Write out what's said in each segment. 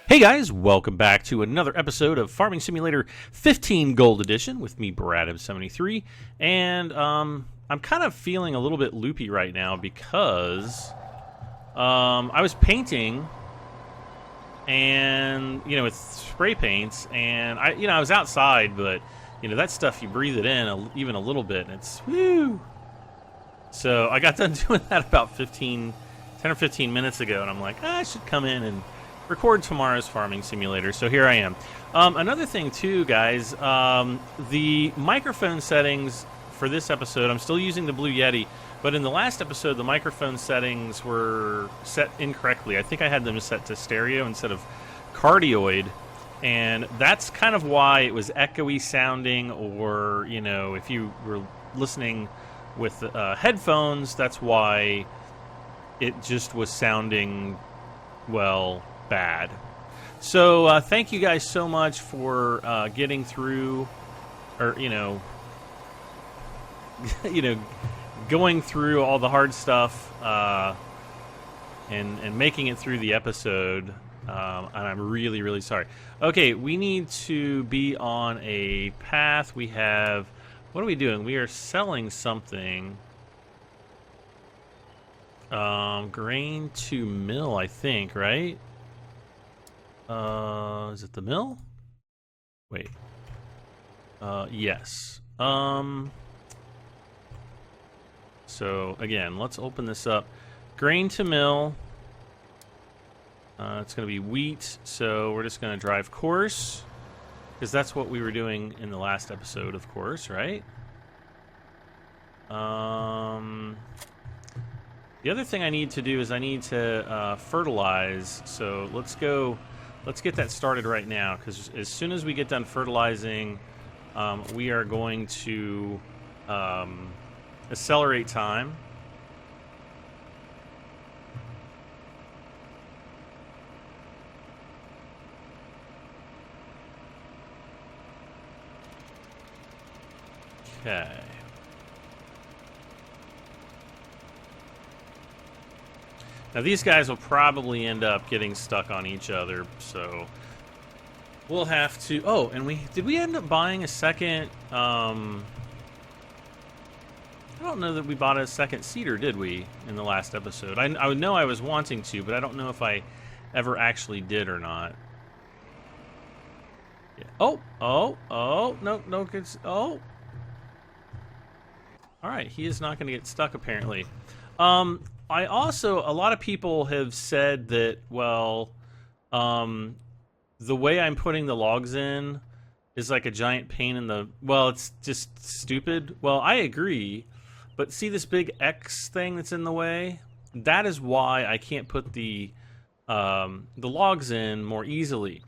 Hey guys, welcome back to another episode of Farming Simulator 15 Gold Edition with me, Brad73, and I'm kind of feeling a little bit loopy right now because I was painting and, with spray paints, and I was outside, but, that stuff, you breathe it in even a little bit, and it's, woo! So I got done doing that about 10 or 15 minutes ago, and I'm like, I should come in and record tomorrow's Farming Simulator, so here I am. Another thing too, guys, the microphone settings for this episode, I'm still using the Blue Yeti, but in the last episode the microphone settings were set incorrectly. I think I had them set to stereo instead of cardioid, and that's kind of why it was echoey sounding, or if you were listening with headphones, that's why it just was sounding, well, bad. So thank you guys so much for getting through, or going through all the hard stuff and making it through the episode. And I'm really, really sorry. Okay, we need to be on a path. We have, what are we doing? We are selling something. Grain to mill, I think, right? Is it the mill? Wait. Yes. So again, let's open this up. Grain to mill. It's going to be wheat, so we're just going to drive course, because that's what we were doing in the last episode, of course, right? The other thing I need to do is I need to fertilize, so let's get that started right now, because as soon as we get done fertilizing, we are going to accelerate time. Okay. Now these guys will probably end up getting stuck on each other, so we'll have to... Oh, and did we end up buying a second... I don't know that we bought a second seeder, did we, in the last episode? I know I was wanting to, but I don't know if I ever actually did or not. Yeah. Oh, no, good. Oh. Alright, he is not going to get stuck, apparently. I also, a lot of people have said that, well, the way I'm putting the logs in is like a giant pain in the... Well, it's just stupid. Well, I agree, but see this big X thing that's in the way? That is why I can't put the logs in more easily.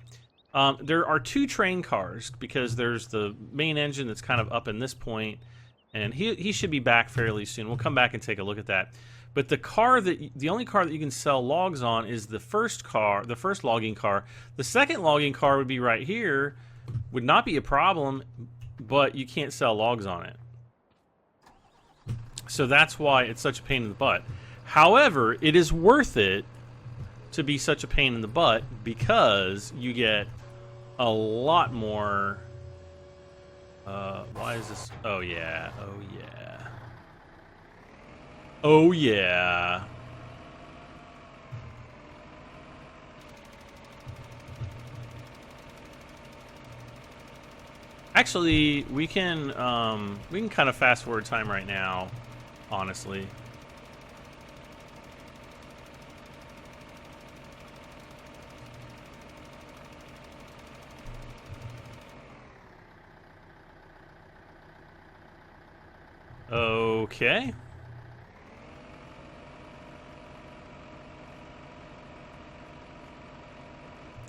There are two train cars, because there's the main engine that's kind of up in this point, and he should be back fairly soon. We'll come back and take a look at that. But the only car that you can sell logs on is the first car, the first logging car. The second logging car would be right here, would not be a problem, but you can't sell logs on it. So that's why it's such a pain in the butt. However, it is worth it to be such a pain in the butt, because you get a lot more... why is this... Oh yeah, oh yeah. Oh yeah. Actually, we can kind of fast forward time right now, honestly. Okay.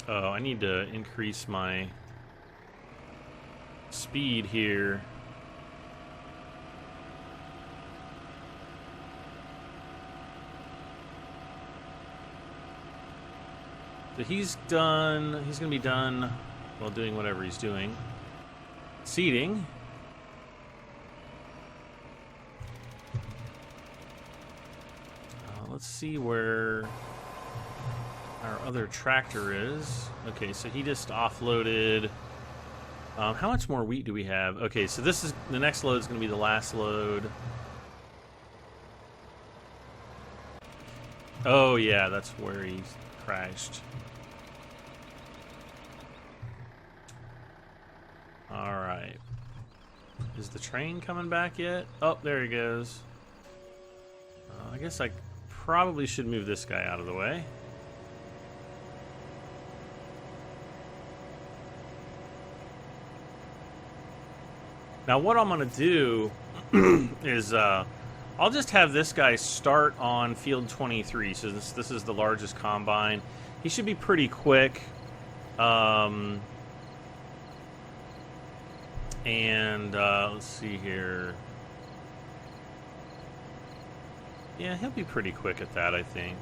Oh, I need to increase my speed here. So he's done. He's going to be done while doing whatever he's doing. Seeding. let's see where our other tractor is. Okay, so he just offloaded. How much more wheat do we have? Okay, so this is the next load is going to be the last load. Oh yeah, that's where he crashed. All right. Is the train coming back yet? Oh, there he goes. I guess I probably should move this guy out of the way. Now what I'm going to do is I'll just have this guy start on field 23. So this is the largest combine. He should be pretty quick. Let's see here. Yeah, he'll be pretty quick at that, I think.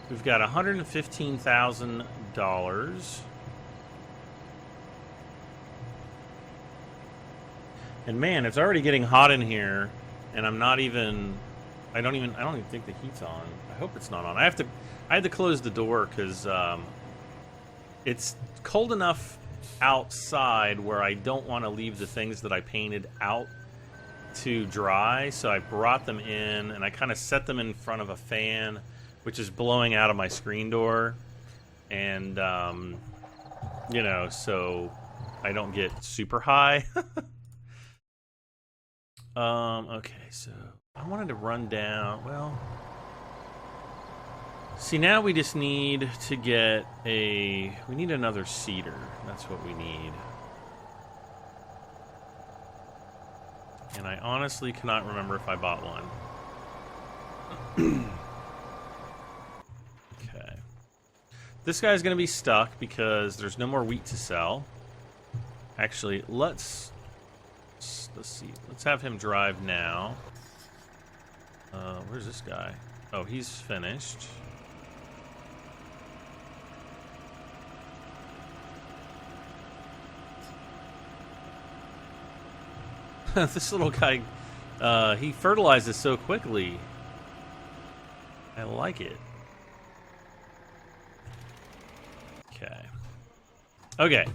We've got $115,000. And man, it's already getting hot in here, and I don't even think the heat's on. I hope it's not on. I had to close the door because it's cold enough outside where I don't want to leave the things that I painted out to dry, so I brought them in and I kind of set them in front of a fan which is blowing out of my screen door, and you know, so I don't get super high. Okay, so I wanted to run down, well, see, now we just need to get we need another seeder. That's what we need. And I honestly cannot remember if I bought one. Okay. This guy's going to be stuck because there's no more wheat to sell. Actually, let's see. Let's have him drive now. Where's this guy? Oh, he's finished. This little guy, he fertilizes so quickly. I like it. Okay. Okay.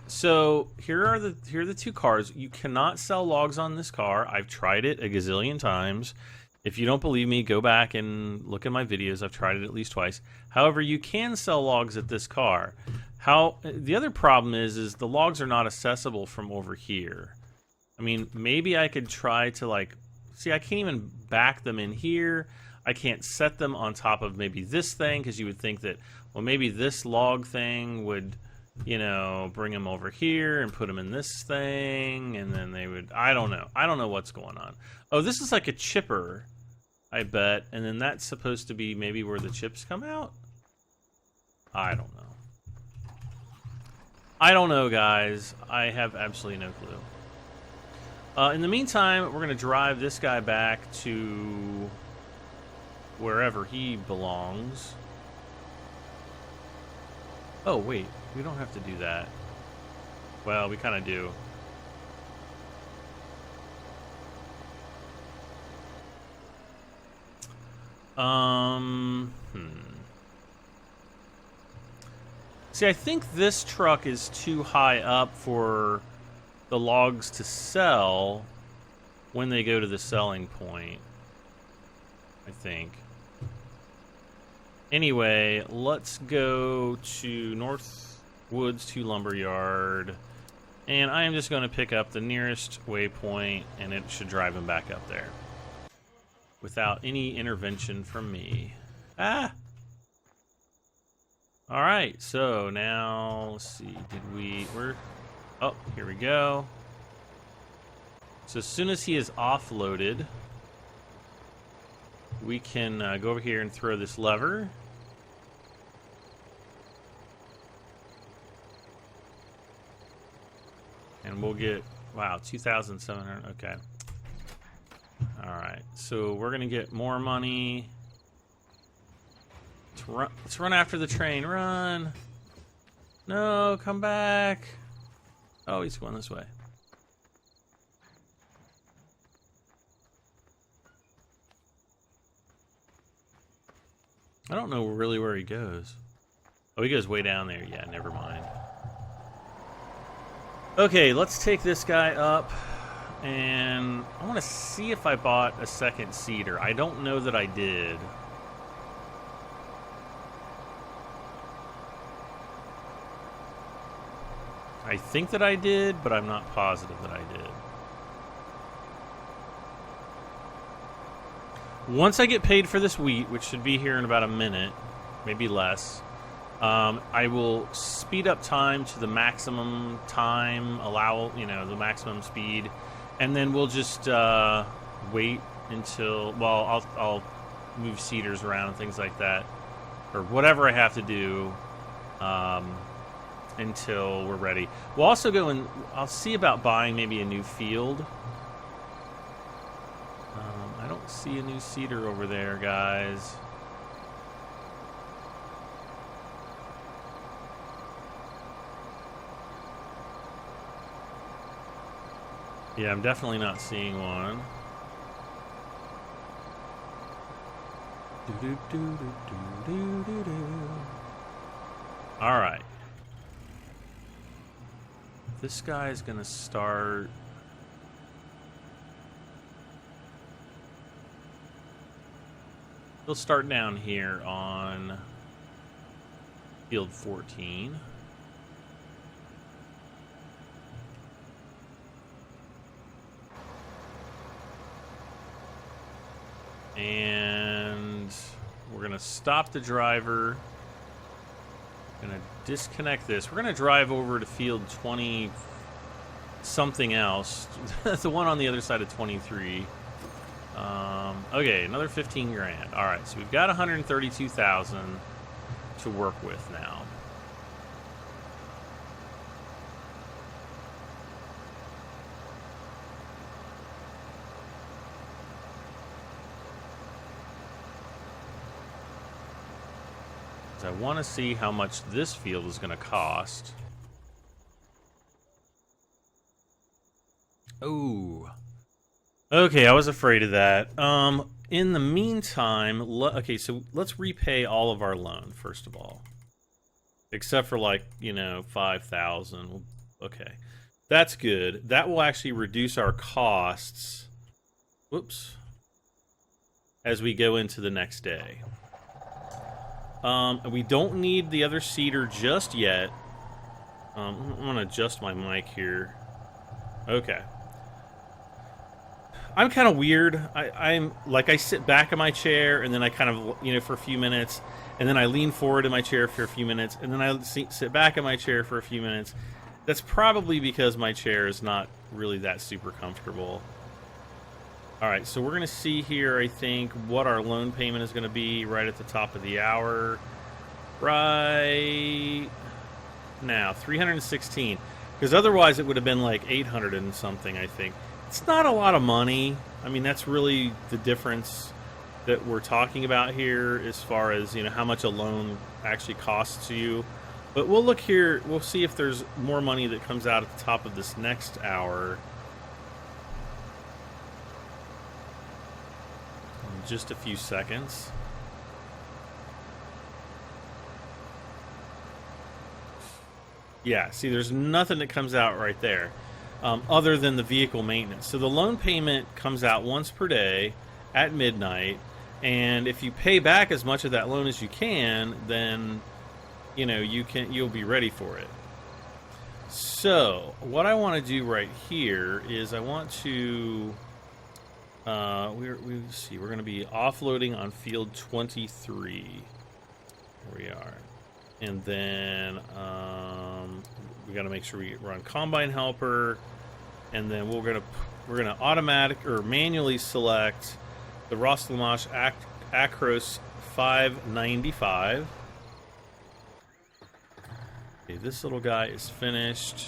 So here are the two cars. You cannot sell logs on this car. I've tried it a gazillion times. If you don't believe me, go back and look at my videos. I've tried it at least twice. However, you can sell logs at this car. The other problem is the logs are not accessible from over here. I mean, maybe I could try to, see, I can't even back them in here. I can't set them on top of maybe this thing, because you would think that, well, maybe this log thing would, you know, bring them over here and put them in this thing, and then they would, I don't know. I don't know what's going on. Oh, this is like a chipper, I bet, and then that's supposed to be maybe where the chips come out? I don't know. I don't know, guys. I have absolutely no clue. In the meantime, we're going to drive this guy back to wherever he belongs. Oh, wait. We don't have to do that. Well, we kind of do. See, I think this truck is too high up for the logs to sell when they go to the selling point, I think. Anyway, let's go to North Woods to Lumberyard, and I am just going to pick up the nearest waypoint, and it should drive him back up there without any intervention from me. Ah! Alright, so now, let's see, oh, here we go. So as soon as he is offloaded, we can go over here and throw this lever. And we'll get, wow, 2,700, okay. Alright, so we're going to get more money. Let's run after the train, run! No, come back! Oh, he's going this way. I don't know really where he goes. Oh, he goes way down there. Yeah, never mind. Okay, let's take this guy up. And I want to see if I bought a second seeder. I don't know that I did. I think that I did, but I'm not positive that I did. Once I get paid for this wheat, which should be here in about a minute, maybe less, I will speed up time to the maximum time, the maximum speed, and then we'll just wait until, well, I'll move seeders around and things like that, or whatever I have to do until we're ready. We'll also go and I'll see about buying maybe a new field. I don't see a new seeder over there, guys. Yeah, I'm definitely not seeing one. All right. This guy is going to start. He'll start down here on field 14. And we're going to stop the driver. Going to disconnect this. We're going to drive over to field 20 something else. The one on the other side of 23. Okay, another 15 grand. All right, so we've got 132,000 to work with now. I want to see how much this field is going to cost. Oh. Okay, I was afraid of that. In the meantime, okay, so let's repay all of our loan, first of all. Except for, like, 5,000. Okay. That's good. That will actually reduce our costs. Whoops. As we go into the next day. We don't need the other seeder just yet. I'm going to adjust my mic here. Okay. I'm kind of weird. I'm like, I sit back in my chair, and then I kind of, for a few minutes, and then I lean forward in my chair for a few minutes, and then I sit back in my chair for a few minutes. That's probably because my chair is not really that super comfortable. All right, so we're going to see here, I think, what our loan payment is going to be right at the top of the hour. Right now, 316. Because otherwise it would have been like 800 and something, I think. It's not a lot of money. I mean, that's really the difference that we're talking about here as far as, how much a loan actually costs you. But we'll look here. We'll see if there's more money that comes out at the top of this next hour. In just a few seconds. Yeah, see, there's nothing that comes out right there. Other than the vehicle maintenance. So the loan payment comes out once per day at midnight, and if you pay back as much of that loan as you can, then you'll be ready for it. So what I want to do right here is I want to we're going to be offloading on field 23. Here we are. And then we got to make sure we're on combine helper, and then we're gonna automatic or manually select the Rostlamash Acros 595. Okay, this little guy is finished,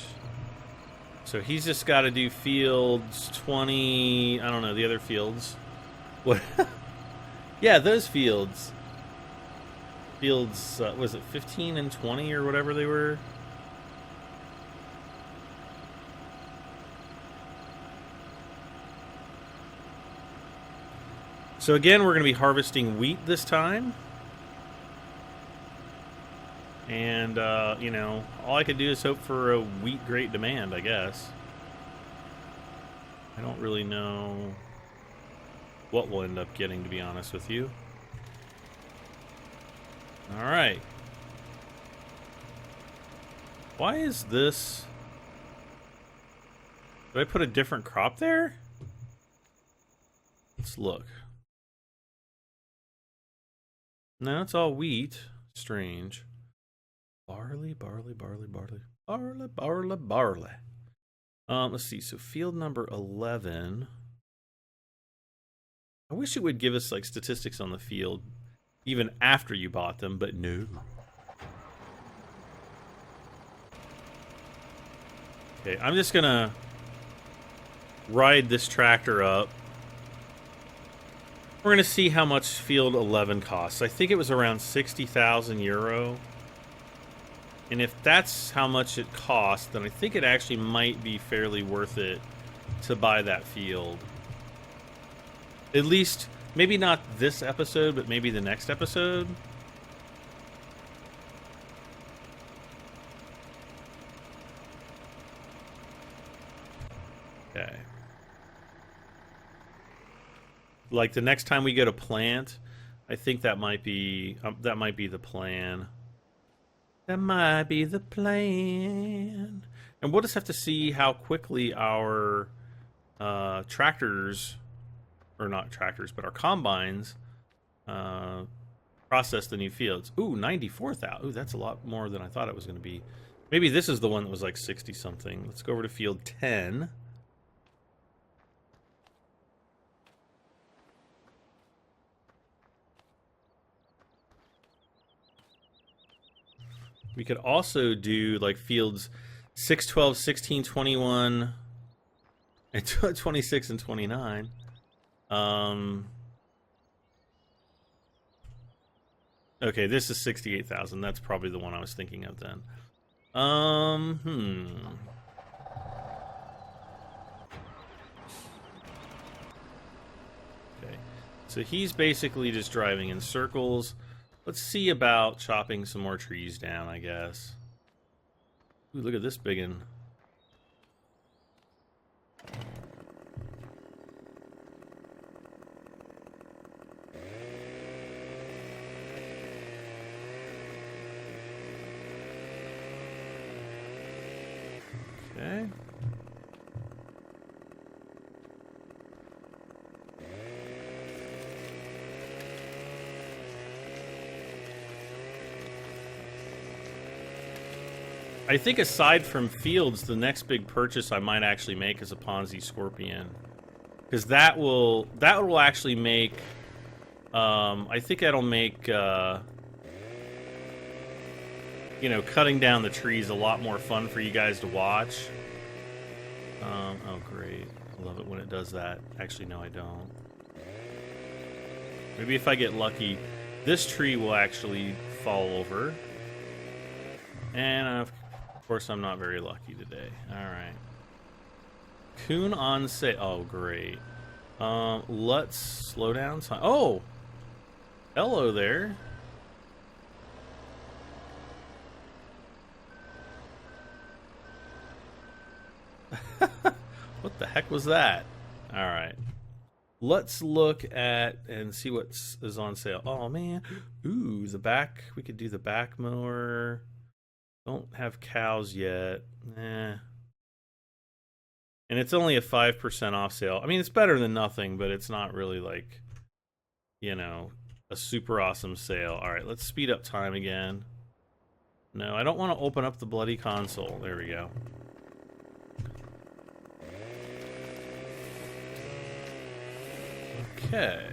so he's just got to do fields 20. I don't know the other fields. What? Yeah, those fields. Fields, was it 15 and 20 or whatever they were? So again, we're going to be harvesting wheat this time. And, you know, all I could do is hope for a wheat great demand, I guess. I don't really know what we'll end up getting, to be honest with you. Alright. Why is this... Did I put a different crop there? Let's look. No, it's all wheat. Strange. Barley, barley, barley, barley. Barley, barley, barley. Let's see. So field number 11. I wish it would give us like statistics on the field even after you bought them, but no. Okay, I'm just gonna ride this tractor up. We're gonna see how much field 11 costs. I think it was around 60,000 euro. And if that's how much it costs, then I think it actually might be fairly worth it to buy that field. At least, maybe not this episode, but maybe the next episode. Okay. Like the next time we get a plant, I think that might be the plan. That might be the plan. And we'll just have to see how quickly our tractors, or not tractors, but our combines process the new fields. Ooh, 94,000. Ooh, that's a lot more than I thought it was going to be. Maybe this is the one that was like 60 something. Let's go over to field 10. We could also do like fields 6, 12, 16, 21, and 26 and 29. Okay, this is 68,000. That's probably the one I was thinking of then. Okay, so he's basically just driving in circles. Let's see about chopping some more trees down, I guess. Ooh, look at this biggin. Okay. I think aside from fields, the next big purchase I might actually make is a Ponzi Scorpion, because that will actually make. I think that'll make you know, cutting down the trees a lot more fun for you guys to watch. Oh great, I love it when it does that. Actually, no, I don't. Maybe if I get lucky, this tree will actually fall over, and of course, I'm not very lucky today. Alright. Coon on sale. Oh, great. Let's slow down time. Oh! Hello there. What the heck was that? Alright. Let's look at and see what is on sale. Oh, man. Ooh, the back. We could do the back mower. Don't have cows yet. And it's only a 5% off sale. I mean, it's better than nothing, but it's not really like, you know, a super awesome sale. All right, let's speed up time again. No, I don't want to open up the bloody console. There we go. Okay.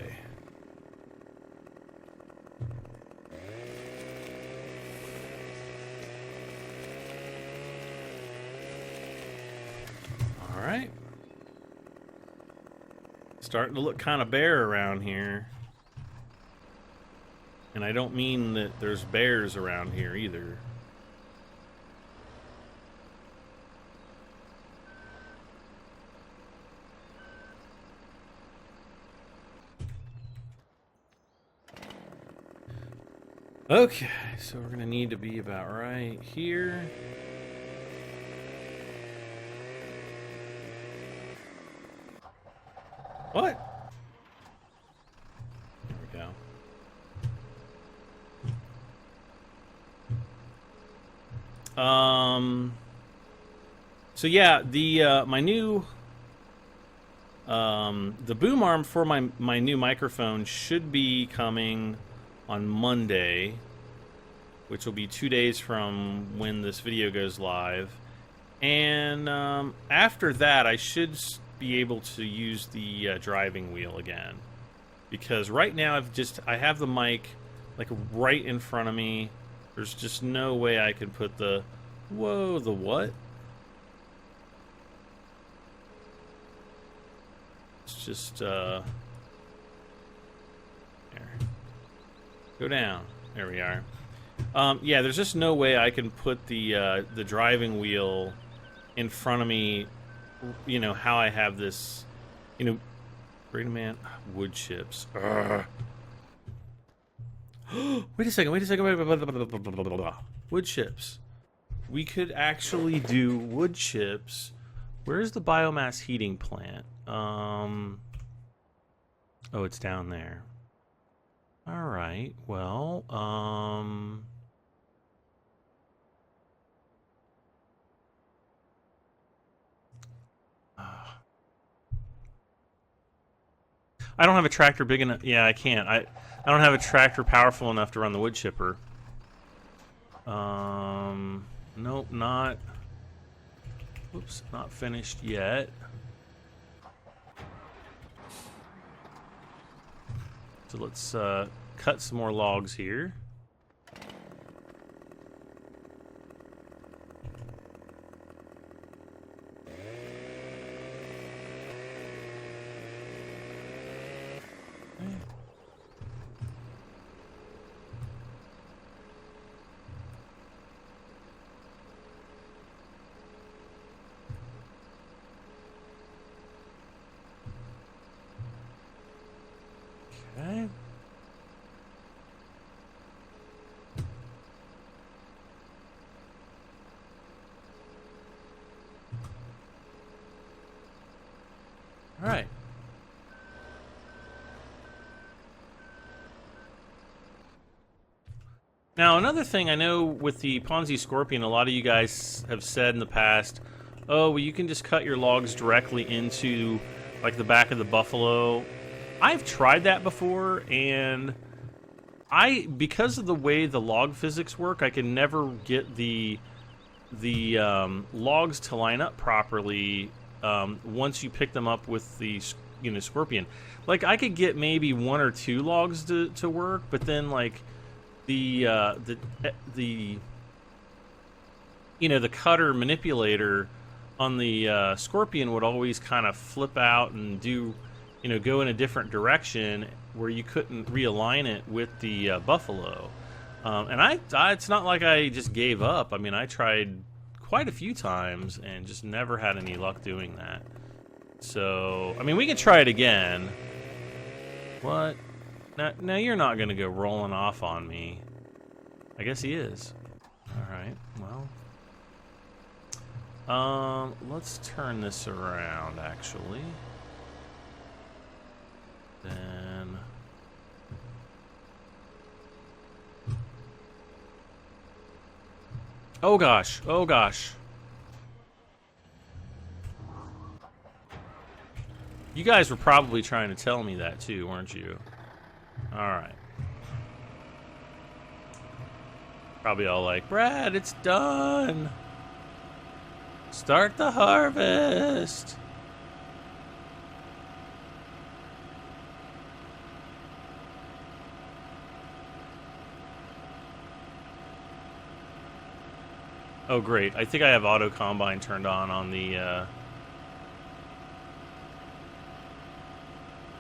Alright. Starting to look kind of bare around here. And I don't mean that there's bears around here either. Okay, so we're gonna need to be about right here. What? There we go. So yeah, the my new the boom arm for my new microphone should be coming on Monday, which will be 2 days from when this video goes live. And after that, I should be able to use the driving wheel again, because right now I have the mic like right in front of me. There's just no way I can put the what? It's just there. Go down. There we are. Yeah, there's just no way I can put the driving wheel in front of me. You know how I have this, you know, Brady Man, wood chips. Wait a second. Wood chips. We could actually do wood chips. Where's the biomass heating plant? Oh, it's down there. All right. Well, I don't have a tractor big enough. Yeah, I can't. I don't have a tractor powerful enough to run the wood chipper. Nope, not. Oops, not finished yet. So let's cut some more logs here. Okay. All right. Now, another thing I know with the Ponzi Scorpion, a lot of you guys have said in the past, oh, well, you can just cut your logs directly into, like, the back of the buffalo. I've tried that before, and because of the way the log physics work, I can never get the logs to line up properly once you pick them up with the Scorpion. Like, I could get maybe 1 or 2 logs to work, but then, like, the cutter manipulator on the Scorpion would always kind of flip out and do, go in a different direction where you couldn't realign it with the buffalo. And it's not like I just gave up. I mean, I tried quite a few times and just never had any luck doing that. So, I mean, we could try it again. What? Now you're not going to go rolling off on me. I guess he is. Alright, well. Let's turn this around, actually. Then... Oh gosh, oh gosh. You guys were probably trying to tell me that too, weren't you? Alright. Probably all like, Brad, it's done. Start the harvest. Oh great, I think I have auto combine turned on the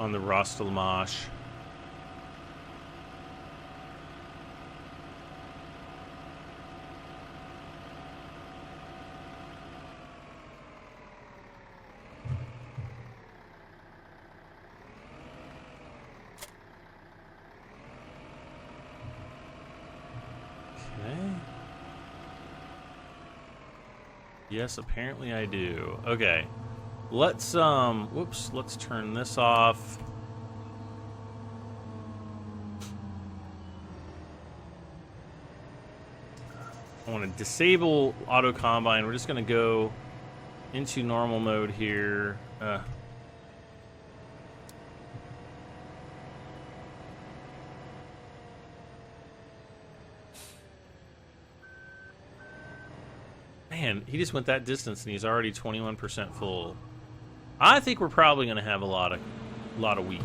Rostelmash. Yes, apparently I do. Okay. Let's whoops, let's turn this off. I want to disable auto combine. We're just going to go into normal mode here. Man, he just went that distance and he's already 21% full. I think we're probably going to have a lot of wheat.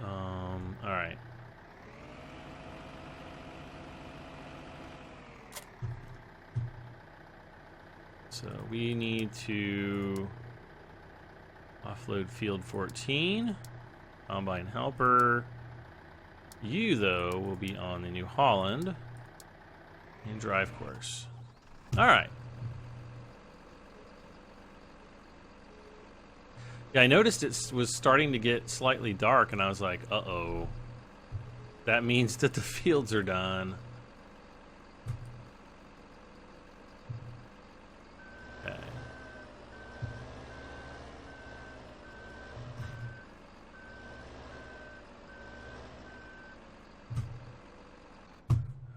All right. So we need to offload field 14, combine helper. You, though, will be on the New Holland and drive course. All right. Yeah, I noticed it was starting to get slightly dark, and I was like, uh-oh. That means that the fields are done. Okay.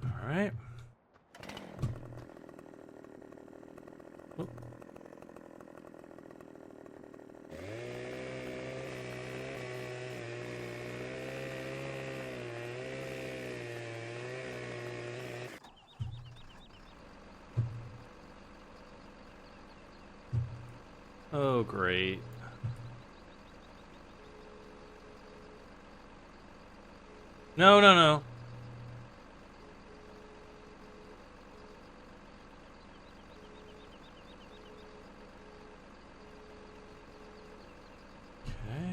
All right. Oop. Oh, great. No, no, no. Okay.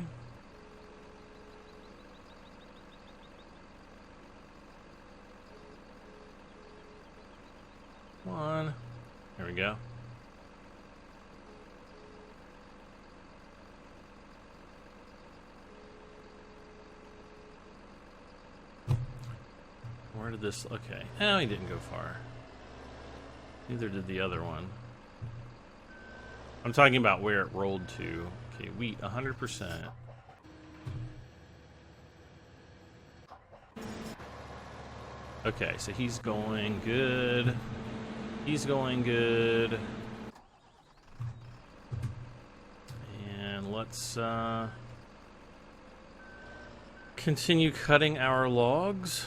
Come on. There we go. Where did this... Okay. Oh, he didn't go far. Neither did the other one. I'm talking about where it rolled to. Okay, wheat, 100%. Okay, so he's going good. He's going good. And let's continue cutting our logs.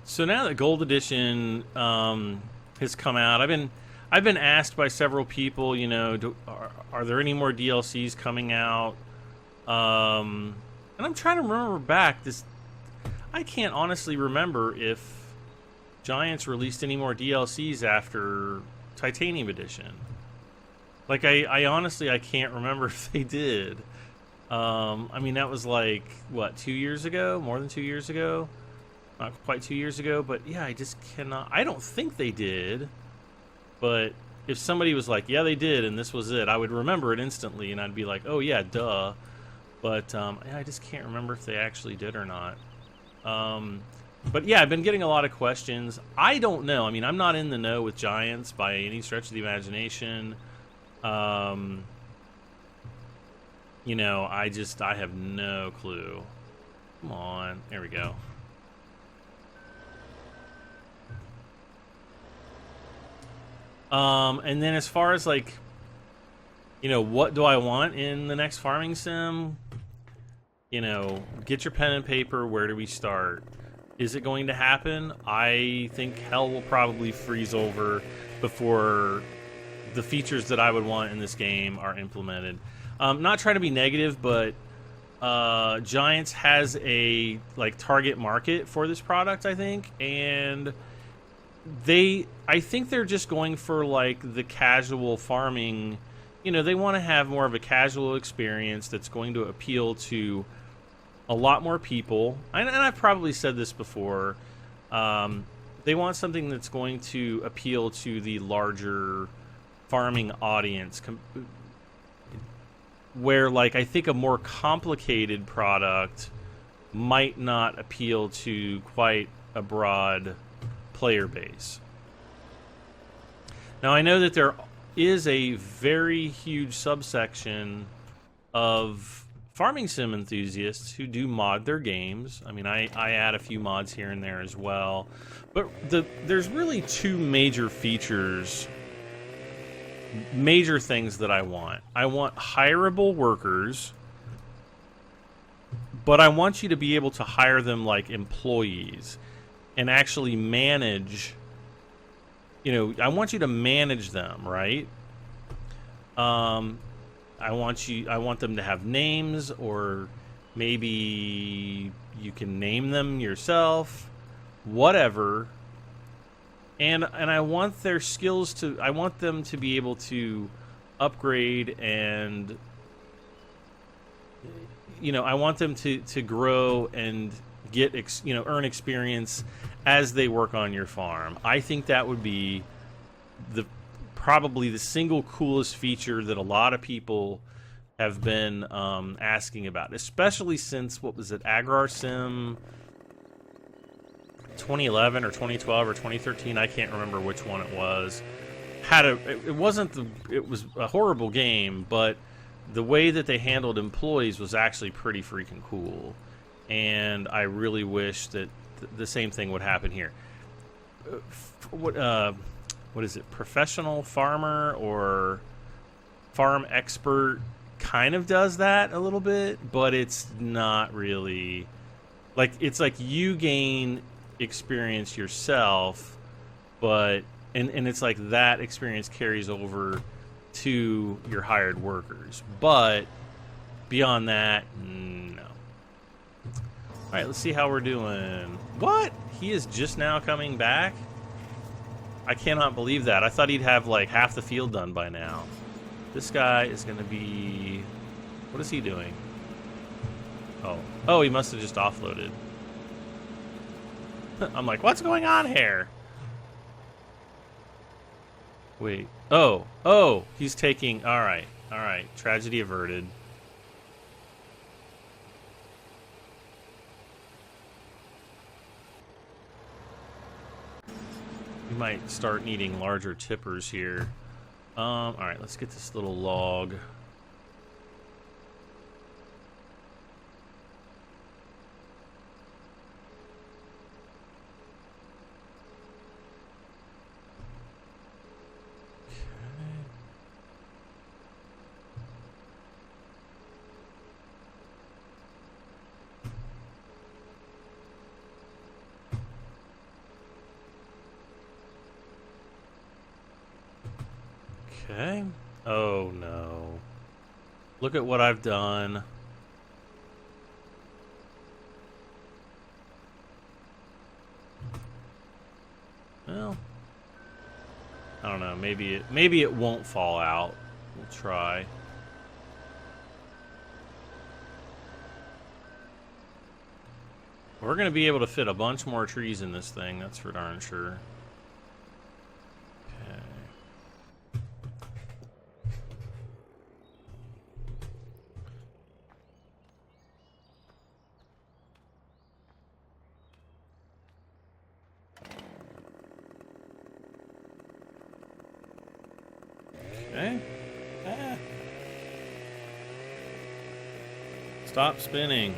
So now that Gold Edition has come out, I've been asked by several people, you know, are there any more DLCs coming out? And I'm trying to remember back. I can't honestly remember if Giants released any more DLCs after Titanium Edition. Like, I honestly, I can't remember if they did. I mean, that was like, what, 2 years ago? More than 2 years ago? Not quite 2 years ago, but yeah, I just cannot... I don't think they did, but if somebody was like, yeah, they did, and this was it, I would remember it instantly, and I'd be like, oh, yeah, duh. But yeah, I just can't remember if they actually did or not. But yeah, I've been getting a lot of questions. I don't know. I mean, I'm not in the know with Giants by any stretch of the imagination. You know, I have no clue. Come on. There we go. And then as far as, like, you know, what do I want in the next farming sim? You know, get your pen and paper. Where do we start? Is it going to happen? I think hell will probably freeze over before the features that I would want in this game are implemented. Not trying to be negative, but Giants has a, like, target market for this product, I think, and I think they're just going for, like, the casual farming. You know, they want to have more of a casual experience that's going to appeal to a lot more people. And I've probably said this before. they want something that's going to appeal to the larger farming audience, where, like, I think a more complicated product might not appeal to quite a broad player base. Now, I know that there is a very huge subsection of farming sim enthusiasts who do mod their games. I mean, I add a few mods here and there as well. But there's really two major features, major things that I want. I want hireable workers, but I want you to be able to hire them like employees and actually manage, you know, I want you to manage them, right? I want them to have names, or maybe you can name them yourself, whatever. And I want their skills to, I want them to be able to upgrade and, you know, I want them to grow and get, earn experience as they work on your farm. I think that would be probably the single coolest feature that a lot of people have been asking about, especially since, what was it, Agrar Sim 2011 or 2012 or 2013, I can't remember which one it was, it was a horrible game, but the way that they handled employees was actually pretty freaking cool, and I really wish that the same thing would happen here. What is it? Professional Farmer or Farm Expert kind of does that a little bit, but it's not really like, it's like you gain experience yourself, but and it's like that experience carries over to your hired workers. But beyond that, no. All right, let's see how we're doing. What? He is just now coming back? I cannot believe that. I thought he'd have like half the field done by now. This guy is going to be... What is he doing? Oh, he must have just offloaded. I'm like, what's going on here? Wait. Oh, he's taking... All right. Tragedy averted. We might start needing larger tippers here. All right, let's get this little log. Okay. Oh no. Look at what I've done. Well, I don't know. Maybe it won't fall out. We'll try. We're gonna be able to fit a bunch more trees in this thing, that's for darn sure. Okay. Ah. Stop spinning.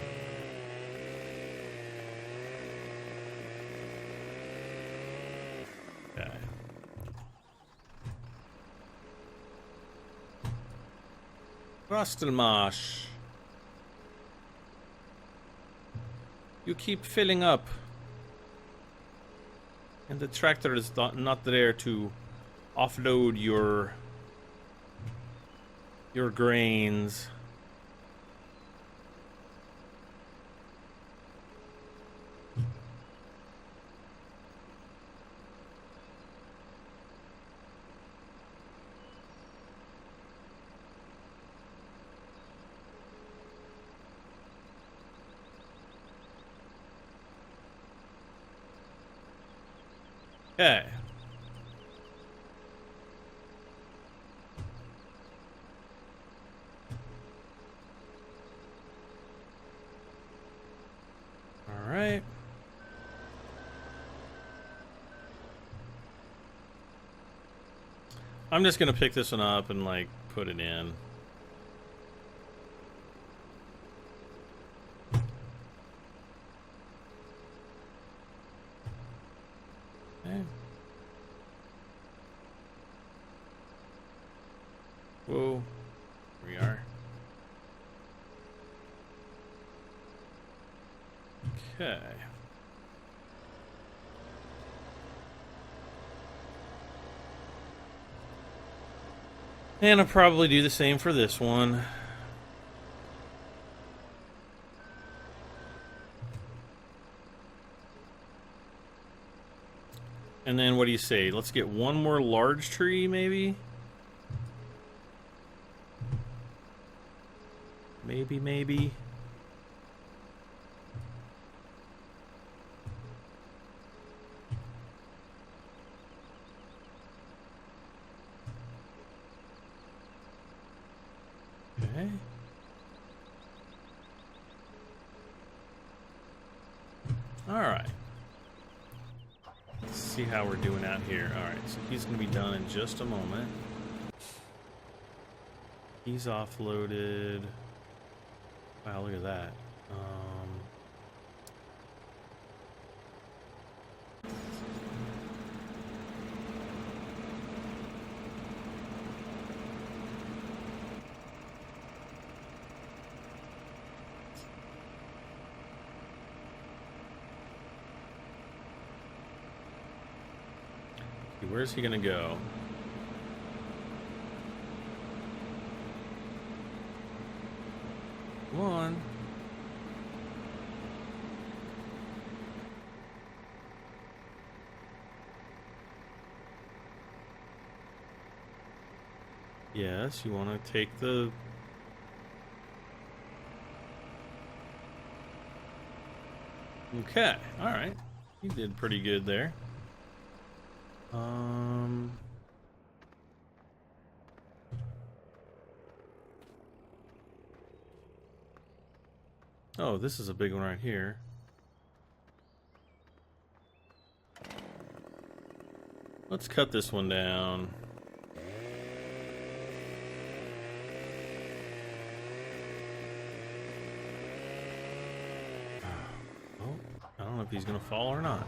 Okay. Rustelmarsh. You keep filling up. And the tractor is not there to offload your grains. Okay. All right. I'm just gonna pick this one up and like put it in. Okay. Whoa. Here we are. Okay. And I'll probably do the same for this one. And then what do you say? Let's get one more large tree, maybe? Maybe. Okay. All right. Let's see how we're doing out here. All right, so he's going to be done in just a moment. He's offloaded. Wow, look at that. Where's he gonna go? Come on. Yes, you want to take the... Okay, alright. You did pretty good there. Oh, this is a big one right here. Let's cut this one down. Oh, I don't know if he's gonna fall or not.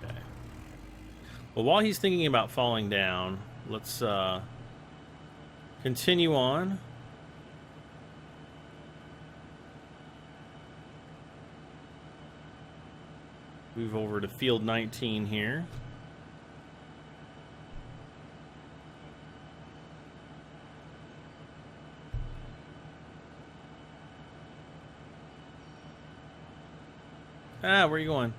Okay. Well, while he's thinking about falling down, let's continue on. Move over to field 19 here. Ah, where are you going?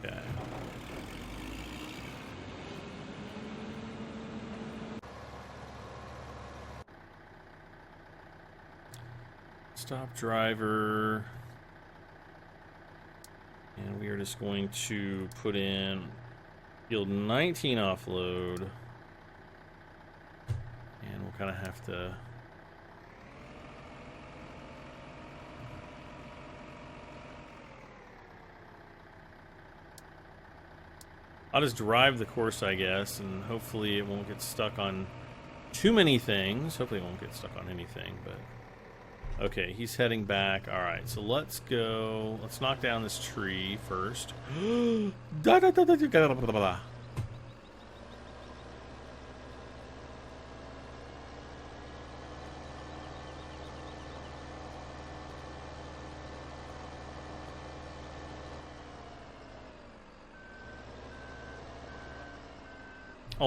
Okay. Stop driver. And we are just going to put in field 19 offload. And we'll kind of have to... I'll just drive the course, I guess, and hopefully it won't get stuck on too many things. Hopefully it won't get stuck on anything, but... Okay, he's heading back. Alright, so let's go. Let's knock down this tree first. Oh,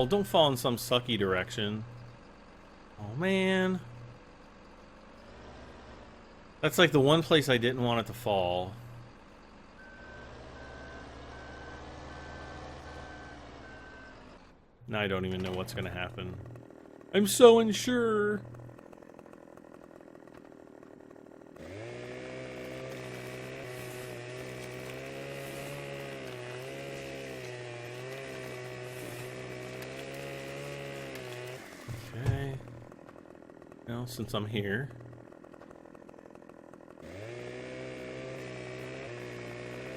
don't fall in some sucky direction. Oh, man. That's like the one place I didn't want it to fall. Now I don't even know what's going to happen. I'm so unsure. Okay. Well, since I'm here.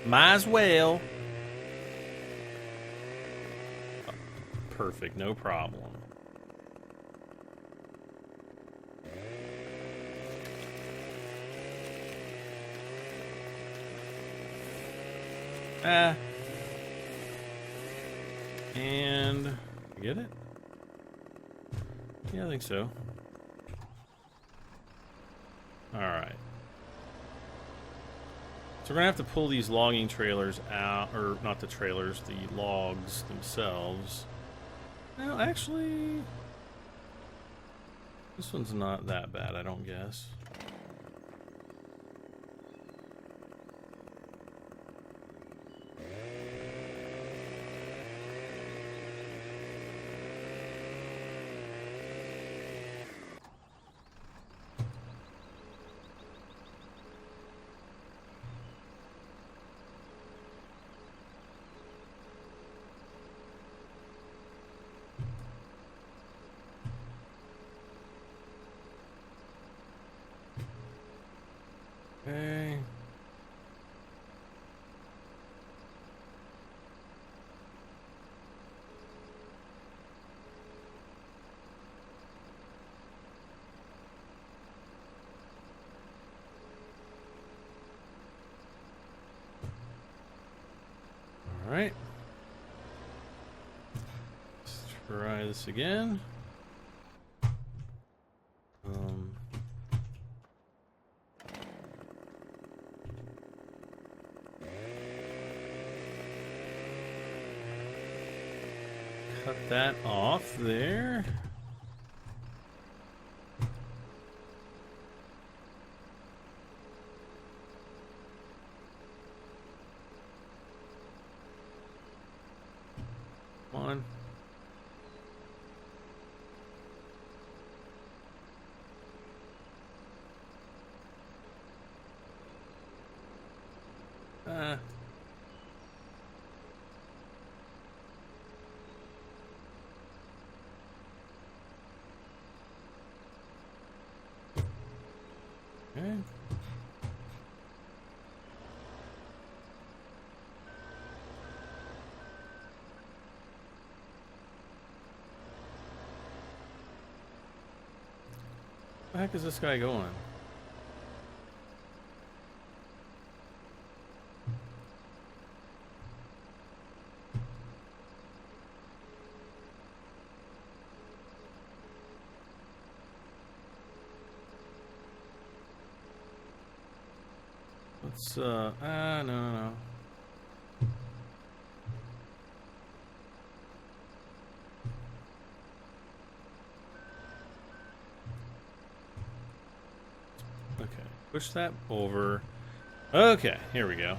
Might as well. Perfect, no problem. And get it? Yeah, I think so. Alright. So we're gonna have to pull these logging trailers out, or not the trailers, the logs themselves. Well, actually, this one's not that bad, I don't guess. Okay. All right. Let's try this again. Cut that off there. Come on. Okay. Where the heck is this guy going? Let's, no. Okay, push that over. Okay, here we go.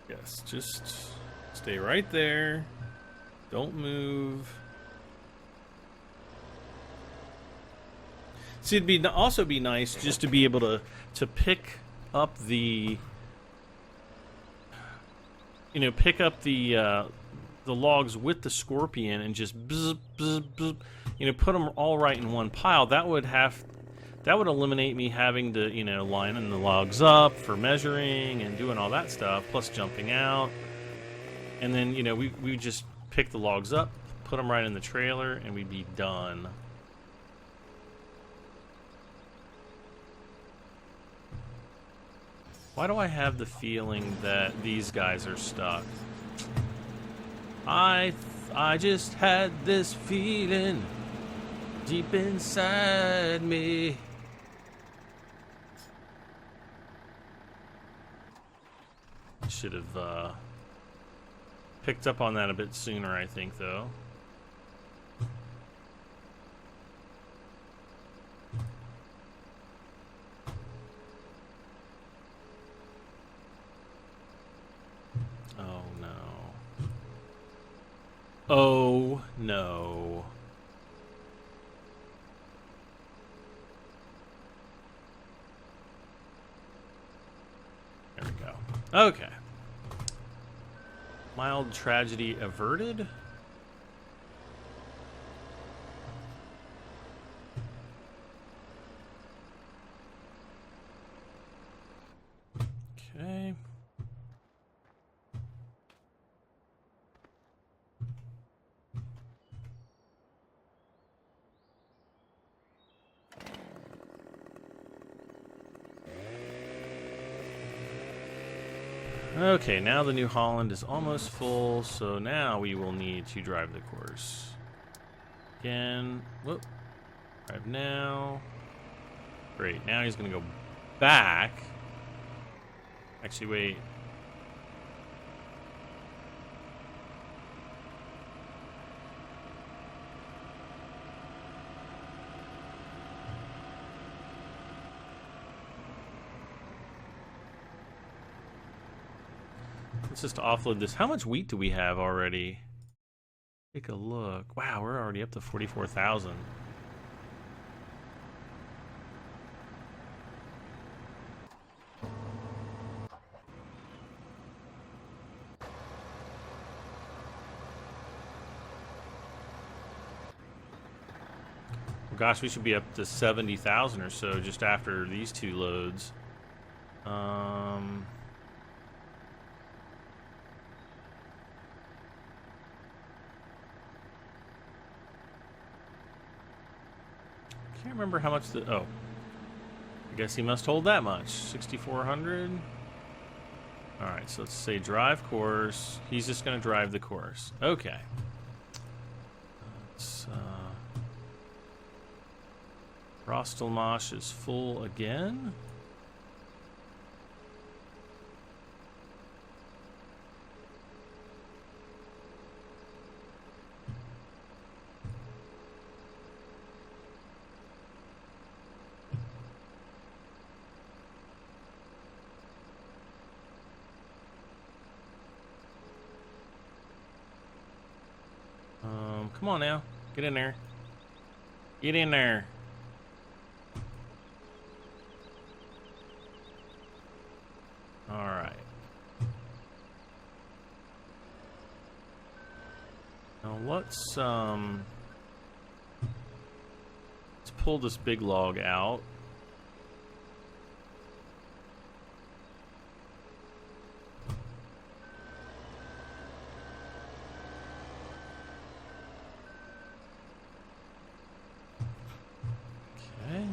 Yes, just stay right there. Don't move. See, it'd also be nice just to be able to pick up the, pick up the logs with the scorpion and just bzz, bzz, bzz, put them all right in one pile. That would eliminate me having to, lining the logs up for measuring and doing all that stuff, plus jumping out. And then, we just pick the logs up, put them right in the trailer, and we'd be done. Why do I have the feeling that these guys are stuck? I just had this feeling deep inside me. Should have picked up on that a bit sooner, I think, though. Oh, no. There we go. Okay. Mild tragedy averted. Okay. Okay, now the New Holland is almost full, so now we will need to drive the course. Again, whoop. Drive now. Great, now he's gonna go back. Actually, wait. Let's just offload this. How much wheat do we have already? Take a look. Wow, we're already up to 44,000. Gosh, we should be up to 70,000 or so just after these two loads. Can't remember how much the... Oh. I guess he must hold that much. 6,400? Alright, so let's say drive course. He's just going to drive the course. Okay. Let's... Rostelmash is full again. Come on now. Get in there. Get in there. Alright. Now let's pull this big log out. Okay.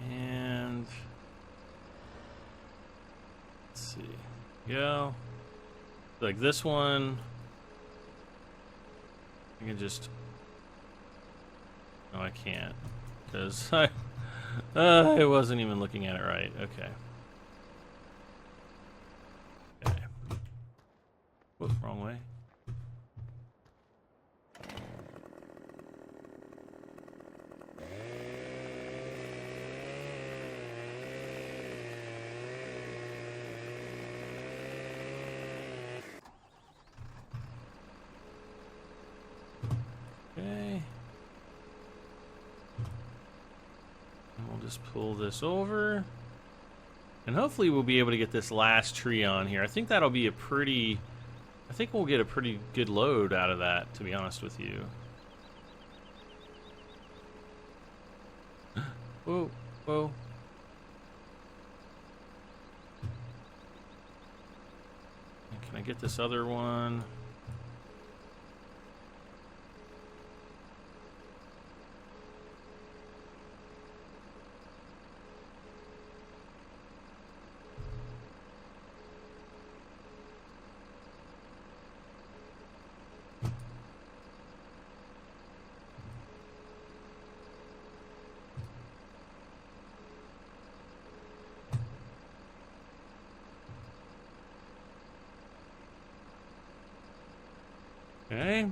And let's see. Go. Like this one. I can just... No, I can't. Because I wasn't even looking at it right. Okay. Okay. Whoop, wrong way. Okay. And we'll just pull this over. And hopefully we'll be able to get this last tree on here. I think that'll be a pretty... I think we'll get a pretty good load out of that, to be honest with you. Whoa, whoa. And can I get this other one? Okay.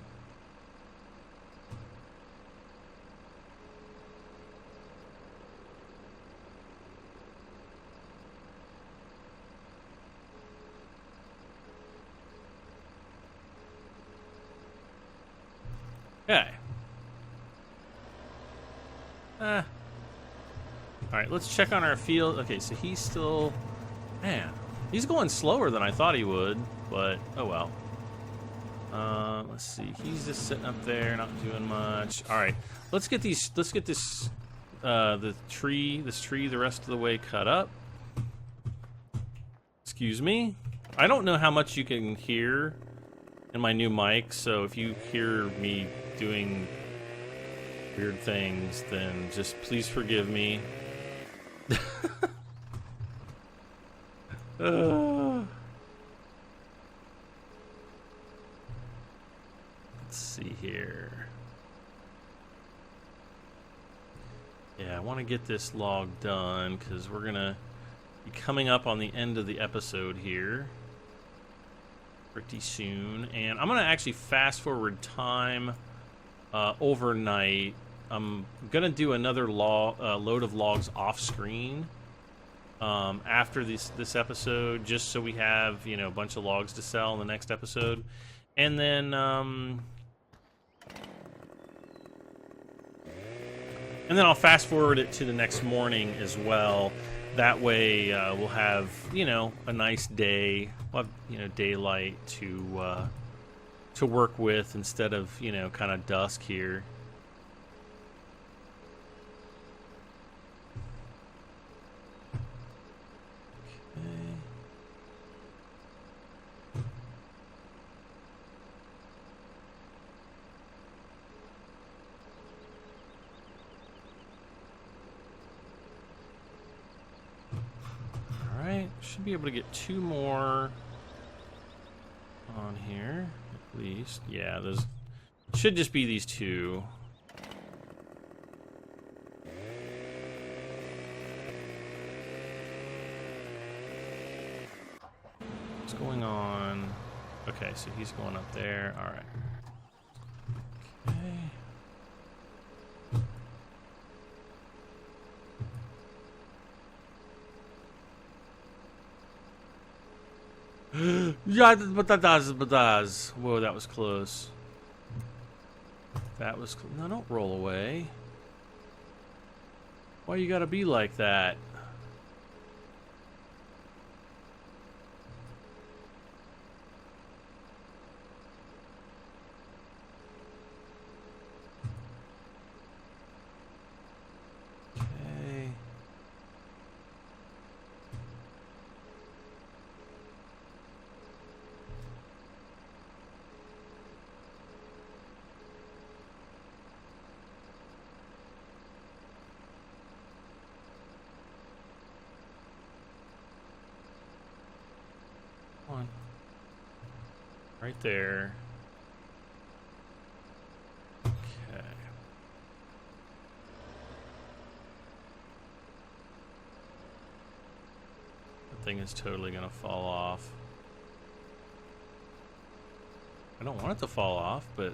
Okay. All right, let's check on our field. Okay, so he's still... Man, he's going slower than I thought he would, but oh well. Let's see. He's just sitting up there, not doing much. All right, let's get these. Let's get this this tree the rest of the way cut up. Excuse me. I don't know how much you can hear in my new mic, so if you hear me doing weird things, then just please forgive me. Let's see here. Yeah, I want to get this log done because we're gonna be coming up on the end of the episode here pretty soon, and I'm gonna actually fast forward time overnight. I'm gonna do another load of logs off screen after this episode, just so we have, you know, a bunch of logs to sell in the next episode, and then I'll fast forward it to the next morning as well. That way we'll have, you know, a nice day. We'll have, you know, daylight to work with instead of, you know, kind of dusk here. Should be able to get 2 more on here, at least. Yeah, those should just be these 2. What's going on? Okay, so he's going up there. All right. Okay. Yeah, but that does. Whoa, that was close. That was no, don't roll away. Why you gotta be like that? Okay. Right there. Okay. That thing is totally gonna fall off. I don't want it to fall off, but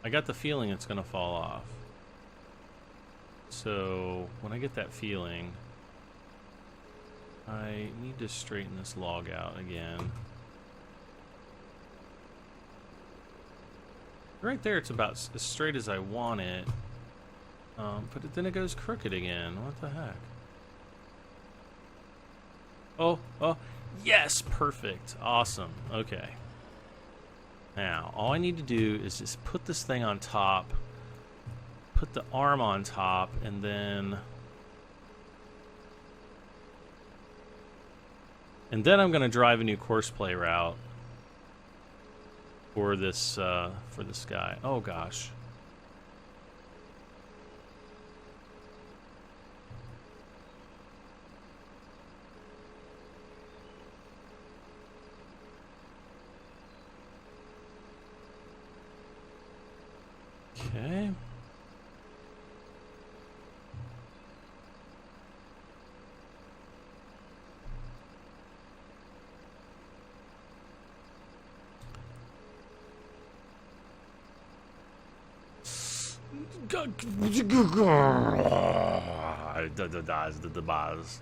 I got the feeling it's gonna fall off. So when I get that feeling, I need to straighten this log out again. Right there, it's about as straight as I want it, but then it goes crooked again. What the heck? Oh, yes, perfect, awesome. Okay. Now, all I need to do is just put this thing on top, put the arm on top, and then I'm going to drive a new courseplay route for this guy. Oh gosh. Okay. The buzz.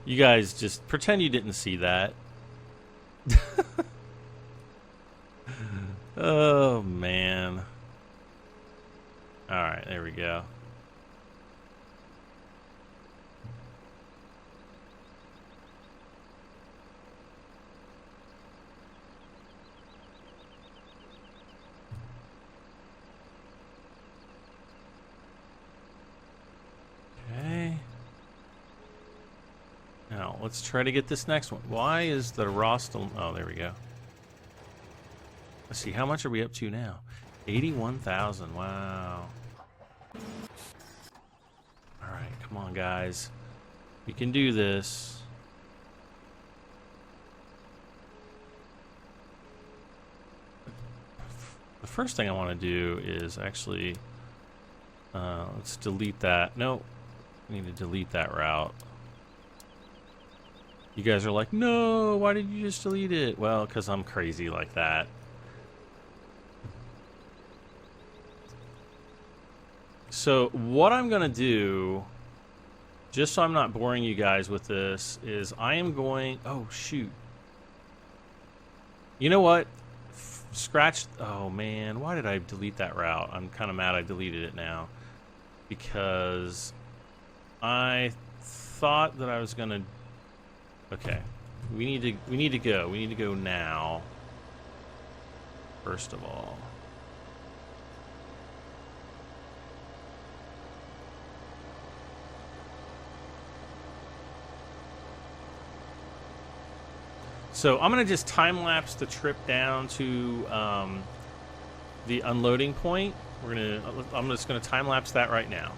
You guys just pretend you didn't see that. Oh, man. All right, there we go. Okay. Now, let's try to get this next one. Why is the raw still... Oh, there we go. Let's see, how much are we up to now? 81,000, wow. Alright, come on, guys. We can do this. The first thing I want to do is actually... let's delete that. No, we need to delete that route. You guys are like, no, why did you just delete it? Well, because I'm crazy like that. So what I'm going to do, just so I'm not boring you guys with this, is I am going... Oh, shoot. You know what? Scratch... Oh, man. Why did I delete that route? I'm kind of mad I deleted it now. Because I thought that I was going to... Okay. We need to go. We need to go now. First of all. So I'm going to just time-lapse the trip down to the unloading point. I'm just going to time-lapse that right now.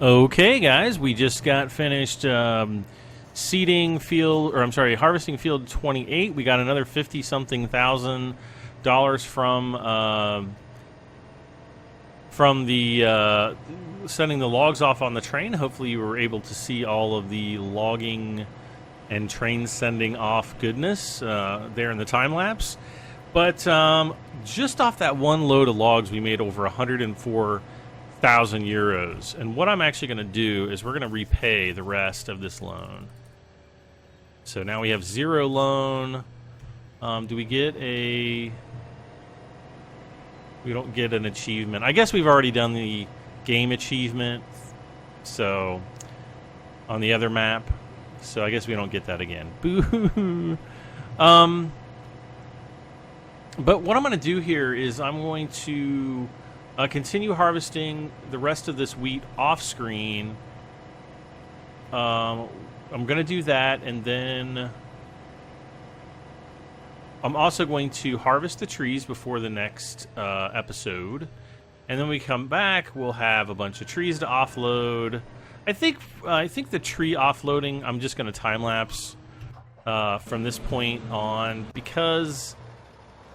Okay, guys, we just got finished seeding field, or I'm sorry, harvesting field 28. We got another $50-something thousand from the sending the logs off on the train. Hopefully, you were able to see all of the logging and train sending off goodness there in the time lapse. But just off that one load of logs, we made over 104,000 euros. And what I'm actually going to do is we're going to repay the rest of this loan. So now we have 0 loan. Do we get a... We don't get an achievement. I guess we've already done the game achievement. So, on the other map. So I guess we don't get that again. Boo! But what I'm going to do here is I'm going to continue harvesting the rest of this wheat off screen. I'm going to do that, and then I'm also going to harvest the trees before the next episode. And then we come back, we'll have a bunch of trees to offload. I think the tree offloading, I'm just going to time-lapse from this point on, because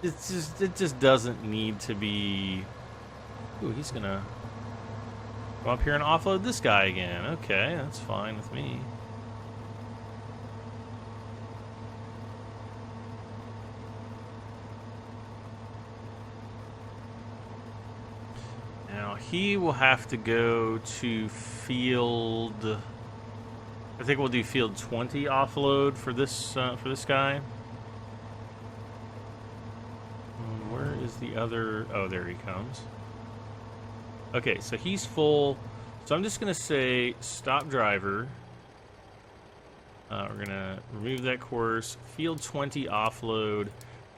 it just doesn't need to be... Ooh, he's going to go up here and offload this guy again. Okay, that's fine with me. Now, he will have to go to field I think we'll do field 20 offload for this guy. Where is the other? Oh, there he comes. Okay, so he's full. So I'm just going to say stop driver. We're going to remove that course. Field 20 offload,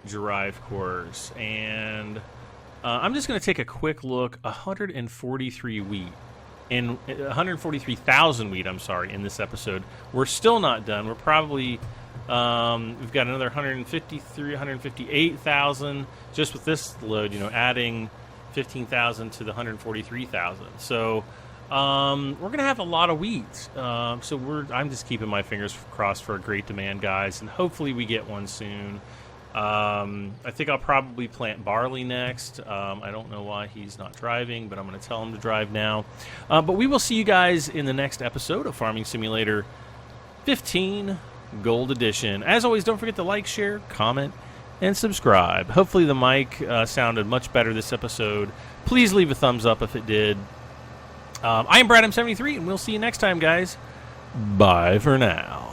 drive course. And I'm just going to take a quick look. 143 wheat. In 143,000 wheat, I'm sorry, in this episode. We're still not done. We're probably, we've got another 153, 158,000 just with this load, adding 15,000 to the 143,000. So we're going to have a lot of wheat. So I'm just keeping my fingers crossed for a great demand, guys, and hopefully we get one soon. I think I'll probably plant barley next. I don't know why he's not driving, but I'm going to tell him to drive now. But we will see you guys in the next episode of Farming Simulator 15 Gold Edition. As always, don't forget to like, share, comment, and subscribe. Hopefully the mic sounded much better this episode. Please leave a thumbs up if it did. I am Brad M73, and we'll see you next time, guys. Bye for now.